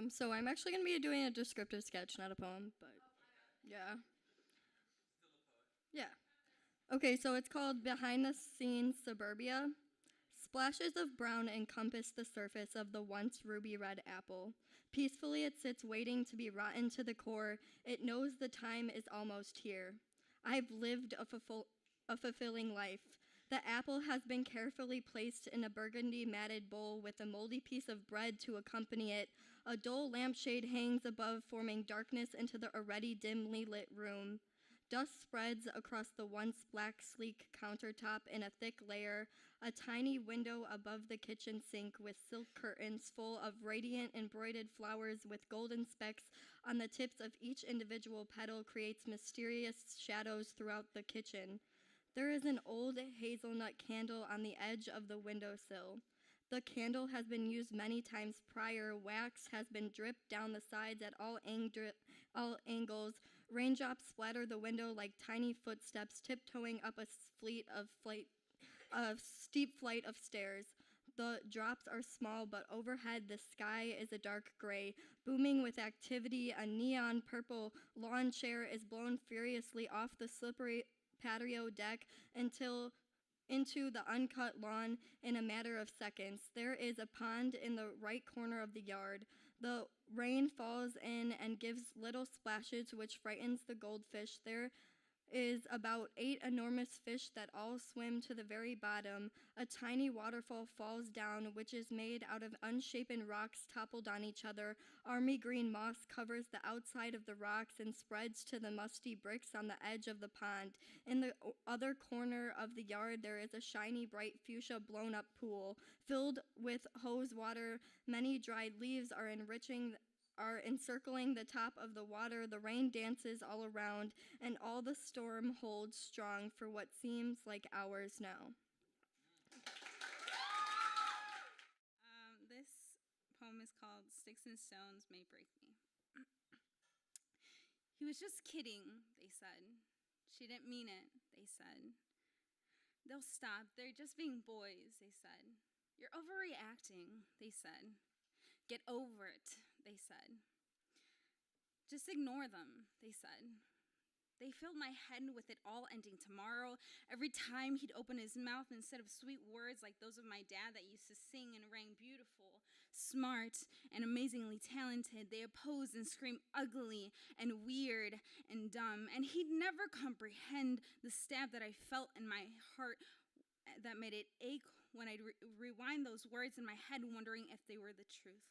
So I'm actually going to be doing a descriptive sketch, not a poem, but yeah. Yeah. Okay, so it's called Behind the Scenes Suburbia. Splashes of brown encompass the surface of the once ruby red apple. Peacefully it sits waiting to be rotten to the core. It knows the time is almost here. I've lived a fulfilling life. The apple has been carefully placed in a burgundy matted bowl with a moldy piece of bread to accompany it. A dull lampshade hangs above, forming darkness into the already dimly lit room. Dust spreads across the once black, sleek countertop in a thick layer. A tiny window above the kitchen sink with silk curtains full of radiant embroidered flowers with golden specks on the tips of each individual petal creates mysterious shadows throughout the kitchen. There is an old hazelnut candle on the edge of the windowsill. The candle has been used many times prior. Wax has been dripped down the sides at all angles. Raindrops splatter the window like tiny footsteps tiptoeing up a steep flight of stairs. The drops are small, but overhead the sky is a dark gray. Booming with activity, a neon purple lawn chair is blown furiously off the slippery patio deck into the uncut lawn in a matter of seconds. There is a pond in the right corner of the yard. The rain falls in and gives little splashes, which frightens the goldfish. There is about 8 enormous fish that all swim to the very bottom. A tiny waterfall falls down, which is made out of unshapen rocks toppled on each other. Army green moss covers the outside of the rocks and spreads to the musty bricks on the edge of the pond. In the other corner of the yard, there is a shiny, bright fuchsia blown-up pool. Filled with hose water, many dried leaves are encircling the top of the water. The rain dances all around, and all the storm holds strong for what seems like hours now. This poem is called Sticks and Stones May Break Me. He was just kidding, they said. She didn't mean it, they said. They'll stop, they're just being boys, they said. You're overreacting, they said. Get over it, they said. Just ignore them, they said. They filled my head with it all ending tomorrow. Every time he'd open his mouth, instead of sweet words like those of my dad that used to sing and rang beautiful, smart, and amazingly talented, they opposed and screamed ugly and weird and dumb. And he'd never comprehend the stab that I felt in my heart that made it ache when I'd rewind those words in my head, wondering if they were the truth.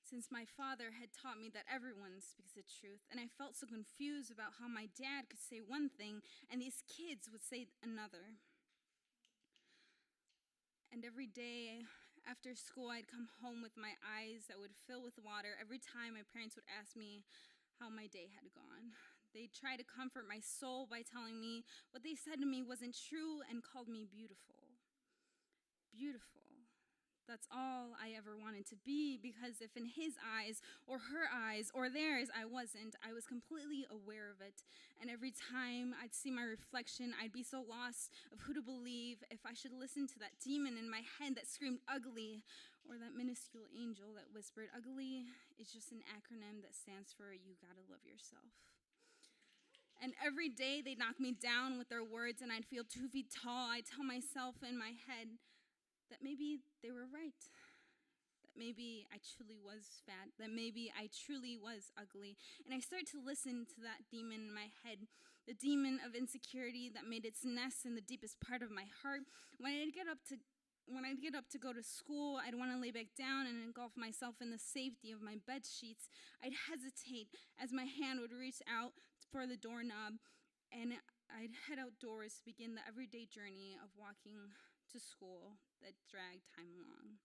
Since my father had taught me that everyone speaks the truth, and I felt so confused about how my dad could say one thing and these kids would say another. And every day after school, I'd come home with my eyes that would fill with water every time my parents would ask me how my day had gone. They'd try to comfort my soul by telling me what they said to me wasn't true and called me beautiful. Beautiful. That's all I ever wanted to be, because if in his eyes or her eyes or theirs I wasn't, I was completely aware of it. And every time I'd see my reflection, I'd be so lost of who to believe, if I should listen to that demon in my head that screamed ugly, or that minuscule angel that whispered ugly is just an acronym that stands for you gotta love yourself. And every day they'd knock me down with their words and I'd feel 2 feet tall. I'd tell myself in my head that maybe they were right, that maybe I truly was fat, that maybe I truly was ugly. And I started to listen to that demon in my head, the demon of insecurity that made its nest in the deepest part of my heart. When I'd get up to go to school, I'd want to lay back down and engulf myself in the safety of my bed sheets. I'd hesitate as my hand would reach out for the doorknob, and I'd head outdoors to begin the everyday journey of walking to school that dragged time long.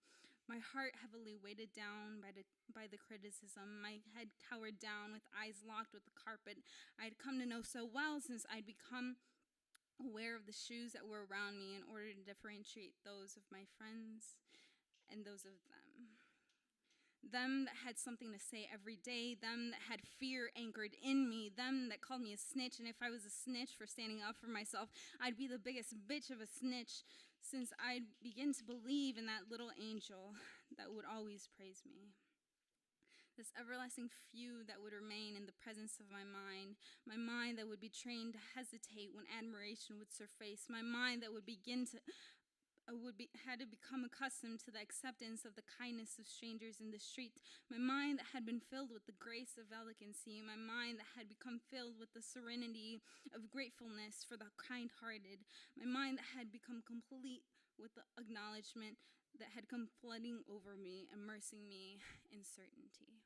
My heart heavily weighted down by the criticism. My head cowered down with eyes locked with the carpet I'd come to know so well, since I'd become aware of the shoes that were around me in order to differentiate those of my friends and those of them. Them that had something to say every day, them that had fear anchored in me, them that called me a snitch, and if I was a snitch for standing up for myself, I'd be the biggest bitch of a snitch, since I'd begin to believe in that little angel that would always praise me. this everlasting feud that would remain in the presence of my mind that would be trained to hesitate when admiration would surface, my mind that would had to become accustomed to the acceptance of the kindness of strangers in the street, my mind that had been filled with the grace of elegancy, my mind that had become filled with the serenity of gratefulness for the kind-hearted, my mind that had become complete with the acknowledgement that had come flooding over me, immersing me in certainty.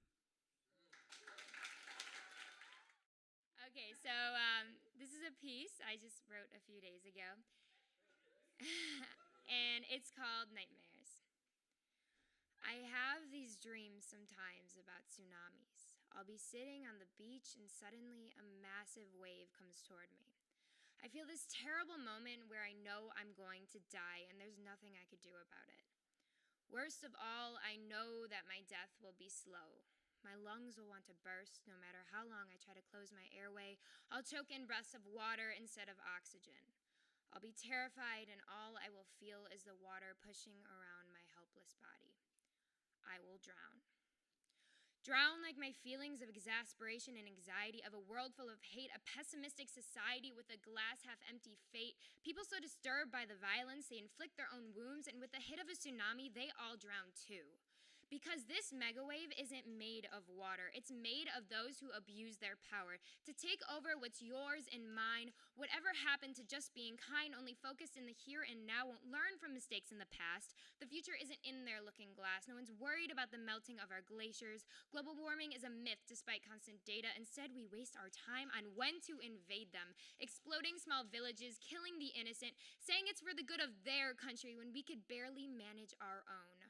Okay, so this is a piece I just wrote a few days ago, and it's called Nightmares. I have these dreams sometimes about tsunamis. I'll be sitting on the beach and suddenly a massive wave comes toward me. I feel this terrible moment where I know I'm going to die and there's nothing I could do about it. Worst of all, I know that my death will be slow. My lungs will want to burst no matter how long I try to close my airway. I'll choke in breaths of water instead of oxygen. I'll be terrified and all I will feel is the water pushing around my helpless body. I will drown. Drown like my feelings of exasperation and anxiety of a world full of hate, a pessimistic society with a glass-half-empty fate, people so disturbed by the violence they inflict their own wounds, and with the hit of a tsunami, they all drown too. Because this megawave isn't made of water. It's made of those who abuse their power to take over what's yours and mine. Whatever happened to just being kind, only focused in the here and now, won't learn from mistakes in the past. The future isn't in their looking glass. No one's worried about the melting of our glaciers. Global warming is a myth despite constant data. Instead, we waste our time on when to invade them, exploding small villages, killing the innocent, saying it's for the good of their country when we could barely manage our own.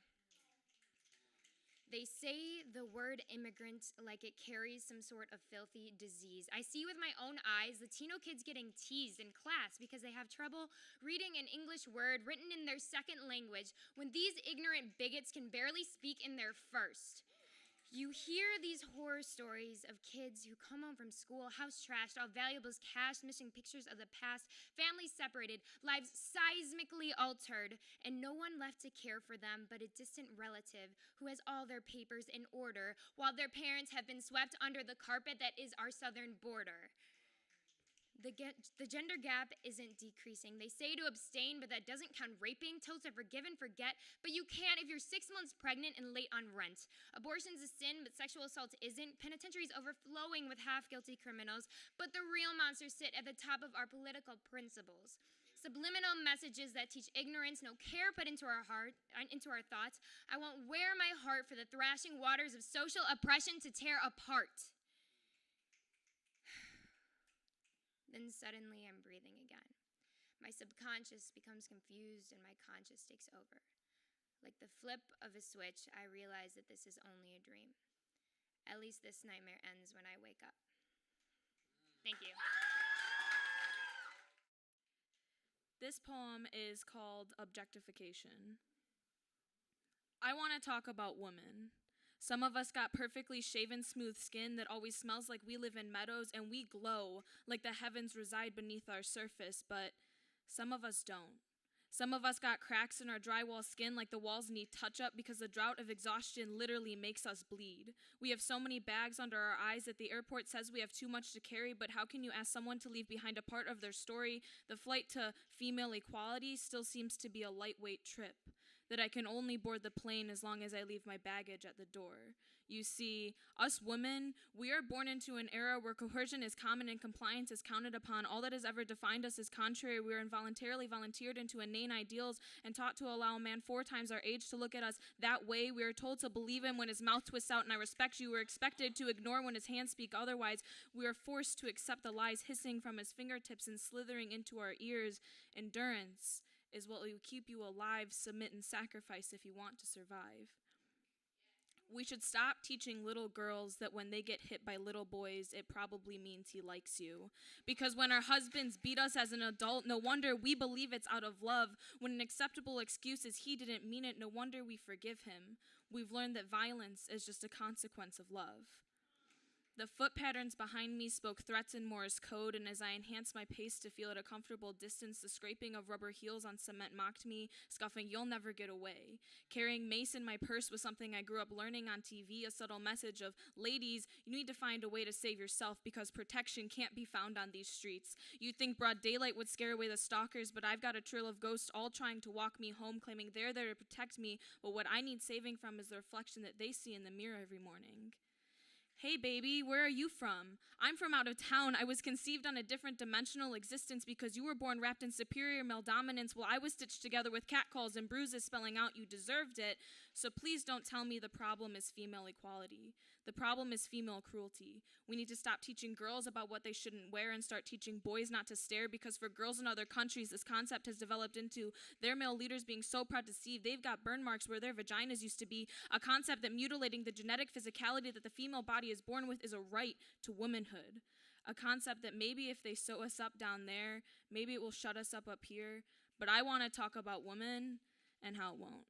They say the word immigrant like it carries some sort of filthy disease. I see with my own eyes Latino kids getting teased in class because they have trouble reading an English word written in their second language when these ignorant bigots can barely speak in their first. You hear these horror stories of kids who come home from school, house trashed, all valuables cashed, missing pictures of the past, families separated, lives seismically altered, and no one left to care for them but a distant relative who has all their papers in order, while their parents have been swept under the carpet that is our southern border. The gender gap isn't decreasing. They say to abstain, but that doesn't count raping. Told to forgive and forget, but you can't if you're 6 months pregnant and late on rent. Abortion's a sin, but sexual assault isn't. Penitentiary's overflowing with half-guilty criminals, but the real monsters sit at the top of our political principles. Subliminal messages that teach ignorance, no care put into our thoughts. I won't wear my heart for the thrashing waters of social oppression to tear apart. Then suddenly I'm breathing again. My subconscious becomes confused and my conscious takes over. Like the flip of a switch, I realize that this is only a dream. At least this nightmare ends when I wake up. Thank you. This poem is called Objectification. I want to talk about women. Some of us got perfectly shaven, smooth skin that always smells like we live in meadows, and we glow like the heavens reside beneath our surface, but some of us don't. Some of us got cracks in our drywall skin like the walls need touch-up because the drought of exhaustion literally makes us bleed. We have so many bags under our eyes that the airport says we have too much to carry, but how can you ask someone to leave behind a part of their story? The flight to female equality still seems to be a lightweight trip, that I can only board the plane as long as I leave my baggage at the door. You see, us women, we are born into an era where coercion is common and compliance is counted upon. All that has ever defined us is contrary. We are involuntarily volunteered into inane ideals and taught to allow a man 4 times our age to look at us that way. We are told to believe him when his mouth twists out and I respect you. We're expected to ignore when his hands speak otherwise. We are forced to accept the lies hissing from his fingertips and slithering into our ears. Endurance is what will keep you alive. Submit and sacrifice if you want to survive. We should stop teaching little girls that when they get hit by little boys, it probably means he likes you. Because when our husbands beat us as an adult, no wonder we believe it's out of love. When an acceptable excuse is he didn't mean it, no wonder we forgive him. We've learned that violence is just a consequence of love. The foot patterns behind me spoke threats in Morse code, and as I enhanced my pace to feel at a comfortable distance, the scraping of rubber heels on cement mocked me, scuffing, "You'll never get away." Carrying mace in my purse was something I grew up learning on TV, a subtle message of, ladies, you need to find a way to save yourself because protection can't be found on these streets. You'd think broad daylight would scare away the stalkers, but I've got a trail of ghosts all trying to walk me home, claiming they're there to protect me, but what I need saving from is the reflection that they see in the mirror every morning. Hey baby, where are you from? I'm from out of town. I was conceived on a different dimensional existence because you were born wrapped in superior male dominance while I was stitched together with catcalls and bruises spelling out you deserved it. So please don't tell me the problem is female equality. The problem is female cruelty. We need to stop teaching girls about what they shouldn't wear and start teaching boys not to stare, because for girls in other countries, this concept has developed into their male leaders being so proud to see they've got burn marks where their vaginas used to be, a concept that mutilating the genetic physicality that the female body is born with is a right to womanhood. A concept that maybe if they sew us up down there, maybe it will shut us up here, but I want to talk about women and how it won't.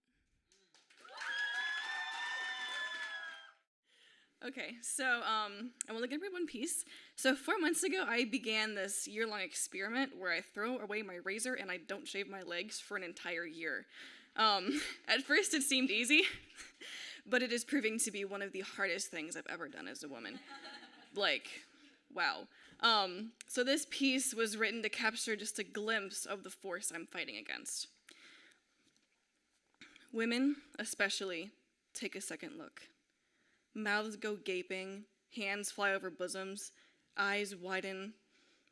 Okay, so I'm only gonna read one piece. So 4 months ago, I began this year-long experiment where I throw away my razor and I don't shave my legs for an entire year. At first, it seemed easy, but it is proving to be one of the hardest things I've ever done as a woman. Like, wow. So this piece was written to capture just a glimpse of the force I'm fighting against. Women, especially, take a second look. Mouths go gaping, hands fly over bosoms, eyes widen.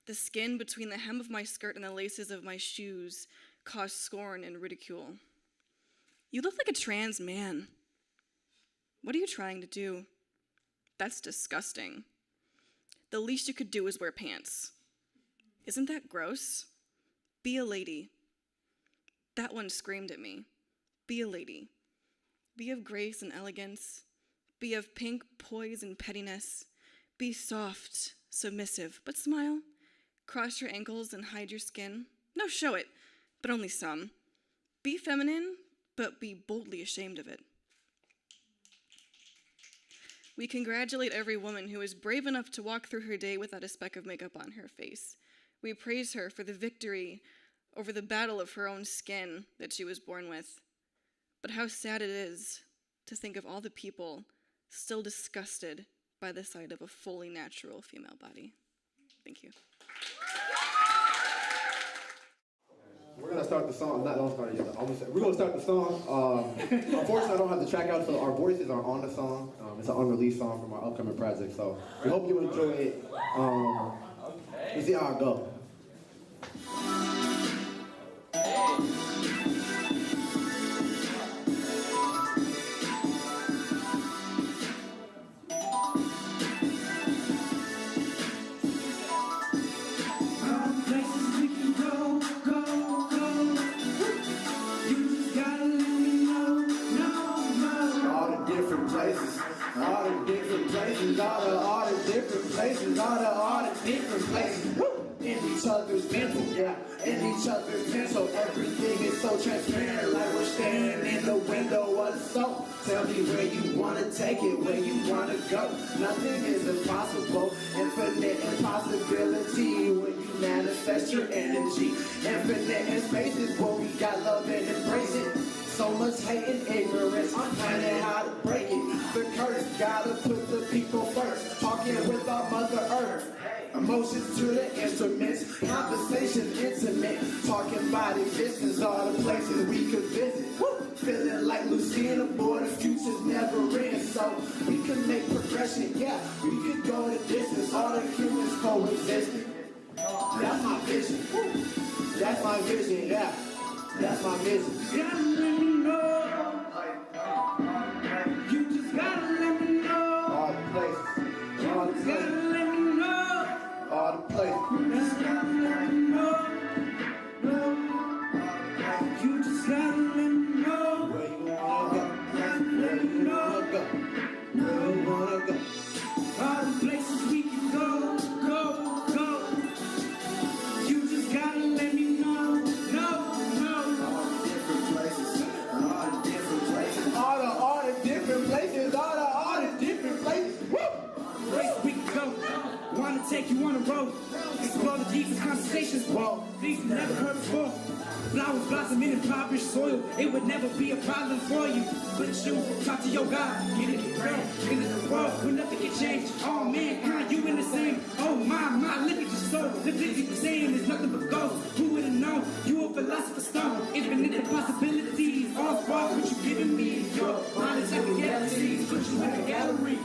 The skin between the hem of my skirt and the laces of my shoes cause scorn and ridicule. You look like a trans man. What are you trying to do? That's disgusting. The least you could do is wear pants. Isn't that gross? Be a lady. That one screamed at me. Be a lady. Be of grace and elegance. Be of pink poise and pettiness. Be soft, submissive, but smile. Cross your ankles and hide your skin. No, show it, but only some. Be feminine, but be boldly ashamed of it. We congratulate every woman who is brave enough to walk through her day without a speck of makeup on her face. We praise her for the victory over the battle of her own skin that she was born with. But how sad it is to think of all the people still disgusted by the sight of a fully natural female body. Thank you. We're gonna start the song. Don't start it yet. We're gonna start the song. Unfortunately, I don't have the track out, so our voices are on the song. It's an unreleased song from our upcoming project, so we hope you enjoy it. We'll see how it goes. In each other's mental, yeah, in each other's mental. Everything is so transparent, like we're standing in the window of the soul. Tell me where you wanna take it, where you wanna go. Nothing is impossible, infinite impossibility when you manifest your energy. Infinite in spaces where we got love and embrace it. So much hate and ignorance, I'm planning how to break it. The curse, gotta put the people first. Talking with our Mother Earth. Emotions to the instruments, conversations intimate. Talking about existence, all the places we could visit. Woo! Feeling like Lucina, boy, the future's never ends. So we can make progression, yeah. We could go the distance, all the humans coexisting. That's my vision. Woo! That's my vision, yeah. That's my vision. You gotta let me know. You just gotta let me know. All the places. All the places. All the places. You just gotta let me know. You just gotta let me know. Where you wanna go? Where you wanna go? Where you wanna go? All the places we can go, go, go. You just gotta let me know. All the different places. All the different places. All the different places. All the different places. Woo! Place we can Whoa, things you never heard before. Flowers blossoming in impoverished soil. It would never be a problem for you. But you talk to your God, get it right. In the world where nothing can change. Oh man, how you in the same? Oh my, look at your soul. The things you saying is nothing but ghosts. Who would have known? You a philosopher's stone. Infinite the possibilities. All spark what you giving me. Your knowledge like a galaxy. Put you in a gallery.